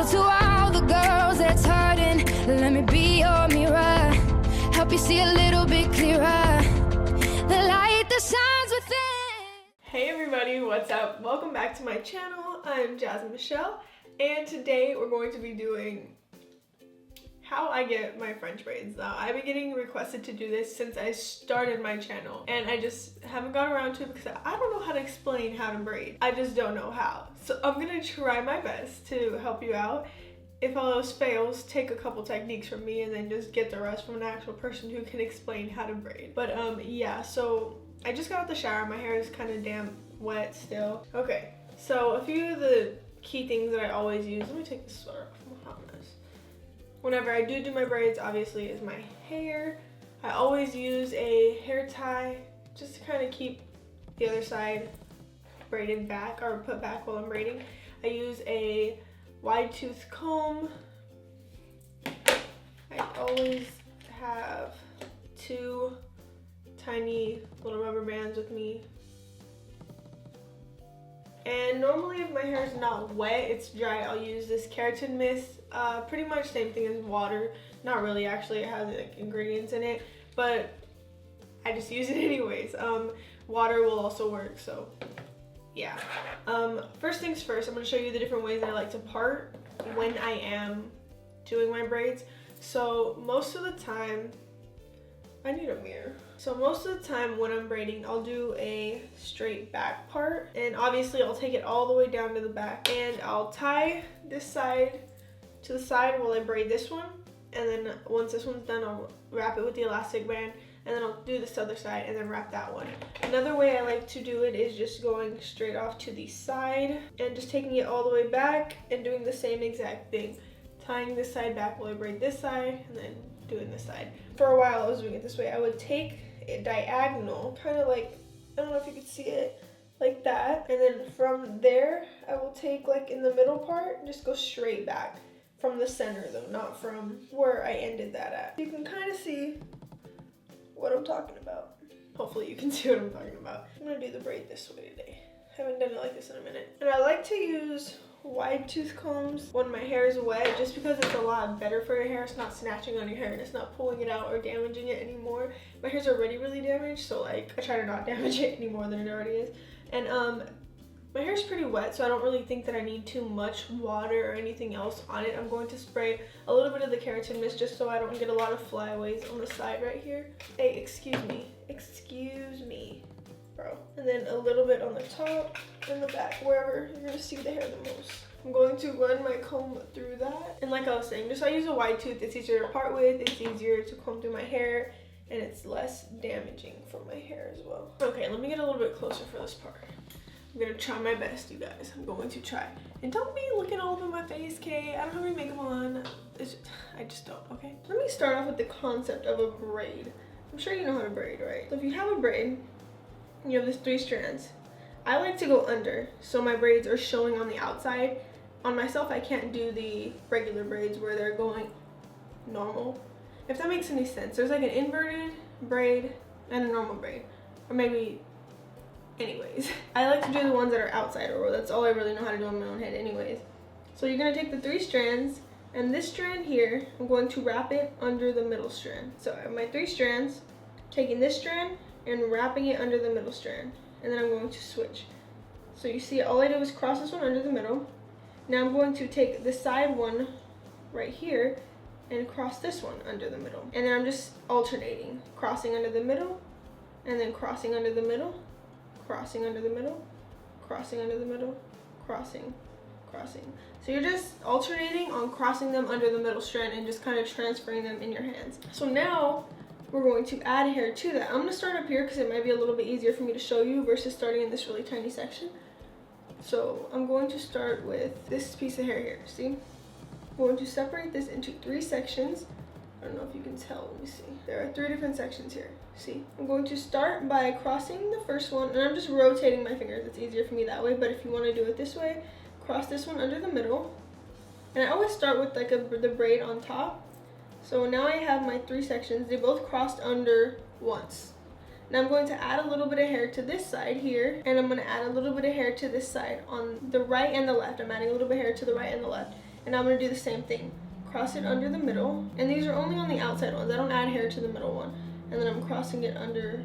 So to all the girls that's hurting, let me be your mirror, help you see a little bit clearer, the light that shines within. Hey everybody, what's up? Welcome back to my channel. I'm Jazmine, and today we're going to be doing how I get my French braids. Now, I've been getting requested to do this since I started my channel, and I just haven't got around to it because I don't know how to explain how to braid. I just don't know how. So I'm gonna try my best to help you out. If all else fails, take a couple techniques from me and then just get the rest from an actual person who can explain how to braid. But yeah, so I just got out the shower. My hair is kind of damp, wet still. Okay, so a few of the key things that I always use. Let me take this sweater off. I'm a hot mess. Whenever I do my braids, obviously, is my hair. I always use a hair tie just to kind of keep the other side braided back or put back while I'm braiding. I use a wide tooth comb. I always have two tiny little rubber bands with me. And normally if my hair is not wet, it's dry, I'll use this keratin mist. Pretty much same thing as water. Not really, actually, it has like ingredients in it, but I just use it anyways. Water will also work, so yeah. First things first, I'm going to show you the different ways I like to part when I am doing my braids. So most of the time, I need a mirror. So most of the time when I'm braiding, I'll do a straight back part, and obviously I'll take it all the way down to the back, and I'll tie this side to the side while I braid this one, and then once this one's done, I'll wrap it with the elastic band, and then I'll do this other side and then wrap that one. Another way I like to do it is just going straight off to the side and just taking it all the way back and doing the same exact thing. Tying this side back while I braid this side, and then doing this side. For a while I was doing it this way. I would take a diagonal, kind of like, I don't know if you could see it, like that, and then from there I will take like in the middle part and just go straight back from the center though, not from where I ended that at. You can kind of see what I'm talking about. Hopefully you can see what I'm talking about. I'm gonna do the braid this way today. I haven't done it like this in a minute. And I like to use wide tooth combs when my hair is wet, just because it's a lot better for your hair. It's not snatching on your hair and it's not pulling it out or damaging it anymore. My hair's already really damaged, so like I try to not damage it any more than it already is. And my hair's pretty wet, so I don't really think that I need too much water or anything else on it. I'm going to spray a little bit of the keratin mist just so I don't get a lot of flyaways on the side right here. Hey, excuse me, bro. And then a little bit on the top and the back, wherever you're gonna see the hair the most. I'm going to run my comb through that. And like I was saying, just I use a wide tooth, it's easier to part with, it's easier to comb through my hair, and it's less damaging for my hair as well. Okay, let me get a little bit closer for this part. I'm gonna try my best, you guys. I'm going to try. And don't be looking all over my face, okay? I don't have any makeup on. I just don't, okay? Let me start off with the concept of a braid. I'm sure you know how to braid, right? So if you have a braid, you have these 3 strands. I like to go under, so my braids are showing on the outside. On myself, I can't do the regular braids where they're going normal. If that makes any sense. There's like an inverted braid and a normal braid. Or maybe, anyways. I like to do the ones that are outside, or that's all I really know how to do on my own head anyways. So you're gonna take the 3 strands, and this strand here, I'm going to wrap it under the middle strand. So I have my 3 strands, taking this strand and wrapping it under the middle strand. And then I'm going to switch. So you see, all I do is cross this one under the middle. Now I'm going to take the side one right here and cross this one under the middle. And then I'm just alternating, crossing under the middle, and then crossing under the middle, crossing under the middle, crossing under the middle, crossing. So you're just alternating on crossing them under the middle strand and just kind of transferring them in your hands. So now we're going to add hair to that. I'm gonna start up here because it might be a little bit easier for me to show you versus starting in this really tiny section. So I'm going to start with this piece of hair here, see? I'm going to separate this into 3 sections. I don't know if you can tell, let me see. There are 3 different sections here, see? I'm going to start by crossing the first one, and I'm just rotating my fingers. It's easier for me that way, but if you wanna do it this way, cross this one under the middle. And I always start with like the braid on top. So now I have my 3 sections. They both crossed under once. Now I'm going to add a little bit of hair to this side here, and I'm going to add a little bit of hair to this side on the right and the left. I'm adding a little bit of hair to the right and the left. And I'm gonna do the same thing. Cross it under the middle. And these are only on the outside ones. I don't add hair to the middle one. And then I'm crossing it under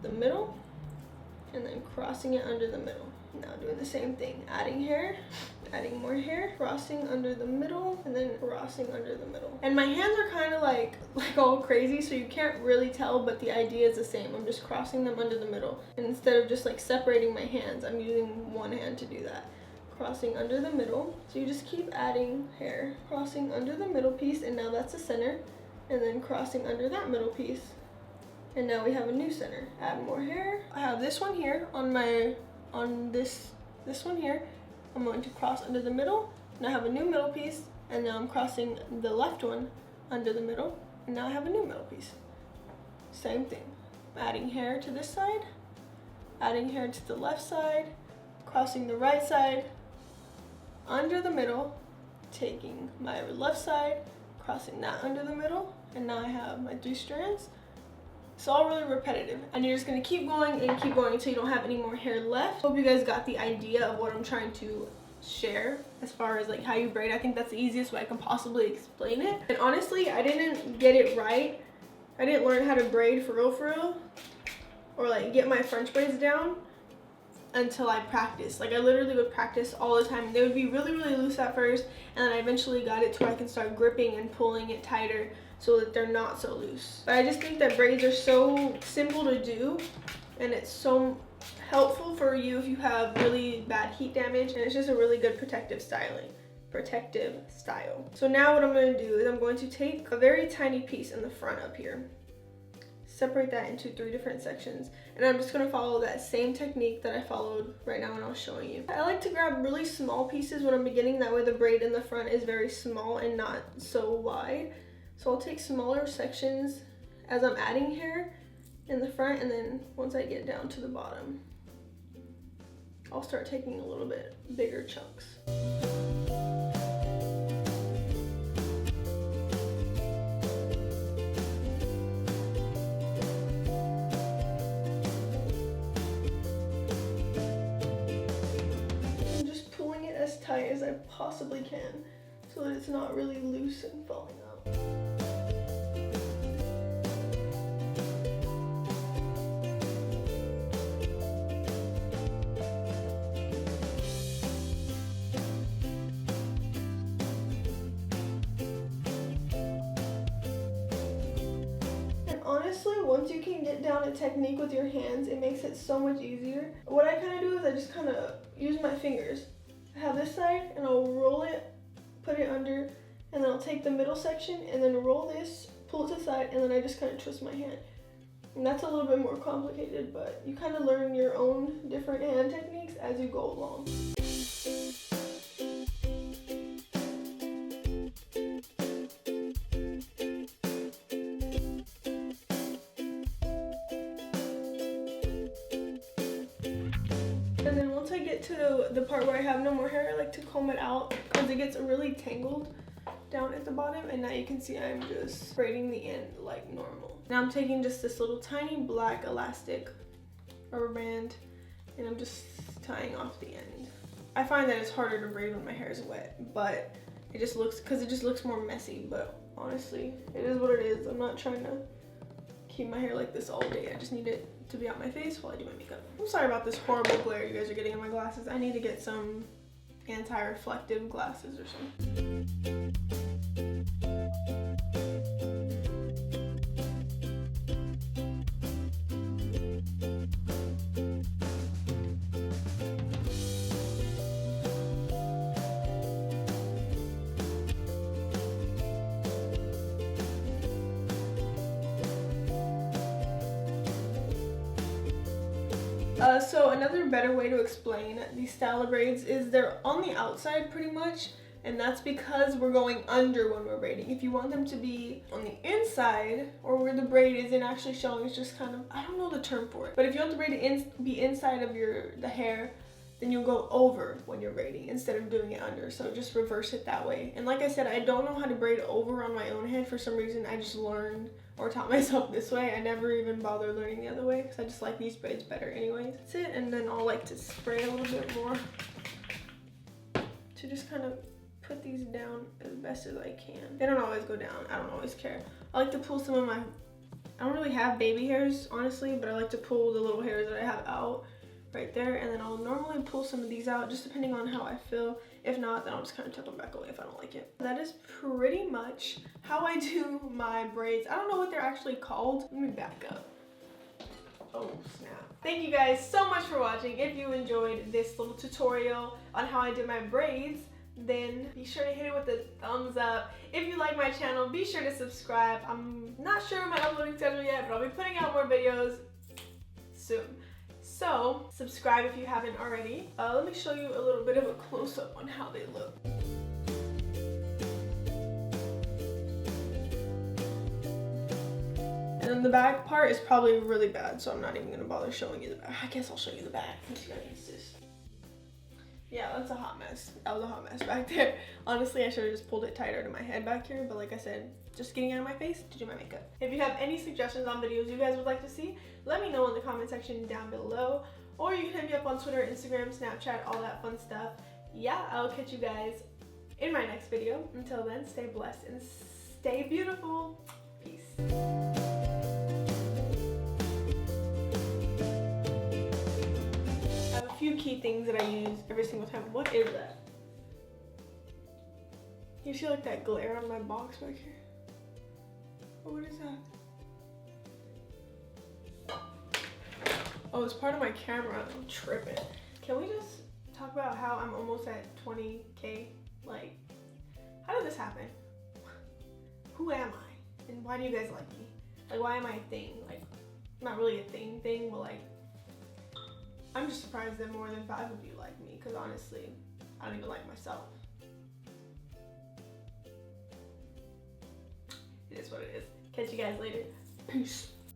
the middle. And then crossing it under the middle. Now doing the same thing. Adding hair. Adding more hair, crossing under the middle, and then crossing under the middle. And my hands are kind of like all crazy, so you can't really tell, but the idea is the same. I'm just crossing them under the middle. And instead of just like separating my hands, I'm using one hand to do that. Crossing under the middle. So you just keep adding hair. Crossing under the middle piece, and now that's the center. And then crossing under that middle piece. And now we have a new center. Add more hair. I have this one here on this one here. I'm going to cross under the middle, and I have a new middle piece, and now I'm crossing the left one under the middle, and now I have a new middle piece. Same thing. Adding hair to this side, adding hair to the left side, crossing the right side, under the middle, taking my left side, crossing that under the middle, and now I have my 3 strands. It's all really repetitive, and you're just gonna keep going and keep going until you don't have any more hair left. Hope you guys got the idea of what I'm trying to share as far as like how you braid. I think that's the easiest way I can possibly explain it. And honestly, I didn't get it right. I didn't learn how to braid for real, or like get my French braids down until I practiced. Like I literally would practice all the time. They would be really, really loose at first, and then I eventually got it to where I can start gripping and pulling it tighter so that they're not so loose. But I just think that braids are so simple to do, and it's so helpful for you if you have really bad heat damage, and it's just a really good protective style. So now what I'm going to do is I'm going to take a very tiny piece in the front up here, separate that into 3 different sections, and I'm just going to follow that same technique that I followed right now when I was showing you. I like to grab really small pieces when I'm beginning, that way the braid in the front is very small and not so wide. So I'll take smaller sections as I'm adding hair in the front, and then once I get down to the bottom, I'll start taking a little bit bigger chunks. I'm just pulling it as tight as I possibly can so that it's not really loose and falling out. Honestly, once you can get down a technique with your hands, it makes it so much easier. What I kind of do is I just kind of use my fingers. I have this side, and I'll roll it, put it under, and then I'll take the middle section and then roll this, pull it to the side, and then I just kind of twist my hand. And that's a little bit more complicated, but you kind of learn your own different hand techniques as you go along. And then once I get to the part where I have no more hair, I like to comb it out because it gets really tangled down at the bottom, and now you can see I'm just braiding the end like normal. Now I'm taking just this little tiny black elastic rubber band, and I'm just tying off the end. I find that it's harder to braid when my hair is wet, but it just looks more messy, but honestly, it is what it is. I'm not trying to keep my hair like this all day. I just need it to be on my face while I do my makeup. I'm sorry about this horrible glare you guys are getting in my glasses. I need to get some anti-reflective glasses or something. So another better way to explain these style of braids is they're on the outside pretty much, and that's because we're going under when we're braiding. If you want them to be on the inside, or where the braid isn't actually showing, it's just kind of, I don't know the term for it, but if you want the braid to be inside of the hair, then you'll go over when you're braiding instead of doing it under. So just reverse it that way. And like I said, I don't know how to braid over on my own head. For some reason, I just learned or taught myself this way. I never even bothered learning the other way because I just like these braids better anyways. That's it, and then I'll like to spray a little bit more to just kind of put these down as best as I can. They don't always go down. I don't always care. I like to pull some of my, I don't really have baby hairs, honestly, but I like to pull the little hairs that I have out right there, and then I'll normally pull some of these out just depending on how I feel. If not, then I'll just kind of tuck them back away if I don't like it. That is pretty much how I do my braids. I don't know what they're actually called. Let me back up. Oh snap. Thank you guys so much for watching. If you enjoyed this little tutorial on how I did my braids, then be sure to hit it with a thumbs up. If you like my channel, be sure to subscribe. I'm not sure my uploading schedule yet, but I'll be putting out more videos soon. So subscribe if you haven't already. Let me show you a little bit of a close-up on how they look. And then the back part is probably really bad, so I'm not even gonna bother showing you the back. I guess I'll show you the back since you guys insist. Yeah, that's a hot mess. That was a hot mess back there. Honestly, I should have just pulled it tighter to my head back here, but like I said, just getting out of my face to do my makeup. If you have any suggestions on videos you guys would like to see, let me know in the comment section down below, or you can hit me up on Twitter, Instagram, Snapchat, all that fun stuff. Yeah, I'll catch you guys in my next video. Until then, stay blessed and stay beautiful. Peace. Few key things that I use every single time. What is that? You see like that glare on my box back here? Oh, what is that? Oh, it's part of my camera. I'm tripping. Can we just talk about how I'm almost at 20K? Like, how did this happen? Who am I? And why do you guys like me? Like, why am I a thing? Like, not really a thing, but like, I'm just surprised that more than 5 of you like me, because honestly, I don't even like myself. It is what it is. Catch you guys later. Peace.